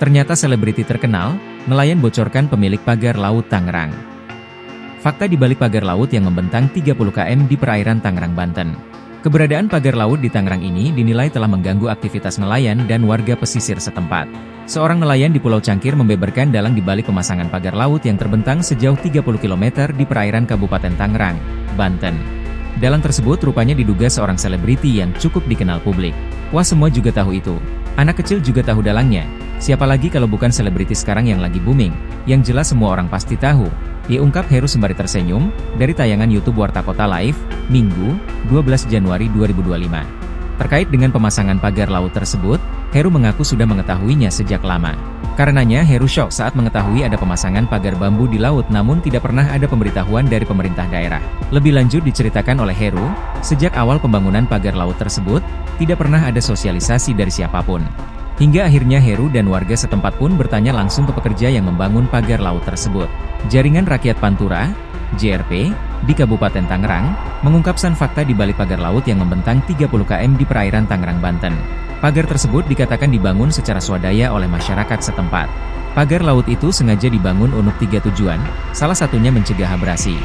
Ternyata selebriti terkenal, nelayan bocorkan pemilik pagar laut Tangerang. Fakta di balik pagar laut yang membentang 30 km di perairan Tangerang, Banten. Keberadaan pagar laut di Tangerang ini dinilai telah mengganggu aktivitas nelayan dan warga pesisir setempat. Seorang nelayan di Pulau Cangkir membeberkan dalang di balik pemasangan pagar laut yang terbentang sejauh 30 km di perairan Kabupaten Tangerang, Banten. Dalang tersebut rupanya diduga seorang selebriti yang cukup dikenal publik. Wah, semua juga tahu itu. Anak kecil juga tahu dalangnya. Siapa lagi kalau bukan selebriti sekarang yang lagi booming? Yang jelas semua orang pasti tahu. Diungkap Heru sembari tersenyum, dari tayangan YouTube Warta Kota Live, Minggu, 12 Januari 2025. Terkait dengan pemasangan pagar laut tersebut, Heru mengaku sudah mengetahuinya sejak lama. Karenanya Heru syok saat mengetahui ada pemasangan pagar bambu di laut namun tidak pernah ada pemberitahuan dari pemerintah daerah. Lebih lanjut diceritakan oleh Heru, sejak awal pembangunan pagar laut tersebut, tidak pernah ada sosialisasi dari siapapun. Hingga akhirnya Heru dan warga setempat pun bertanya langsung ke pekerja yang membangun pagar laut tersebut. Jaringan Rakyat Pantura, JRP, di Kabupaten Tangerang, mengungkapkan fakta di balik pagar laut yang membentang 30 km di perairan Tangerang, Banten. Pagar tersebut dikatakan dibangun secara swadaya oleh masyarakat setempat. Pagar laut itu sengaja dibangun untuk 3 tujuan, salah satunya mencegah abrasi.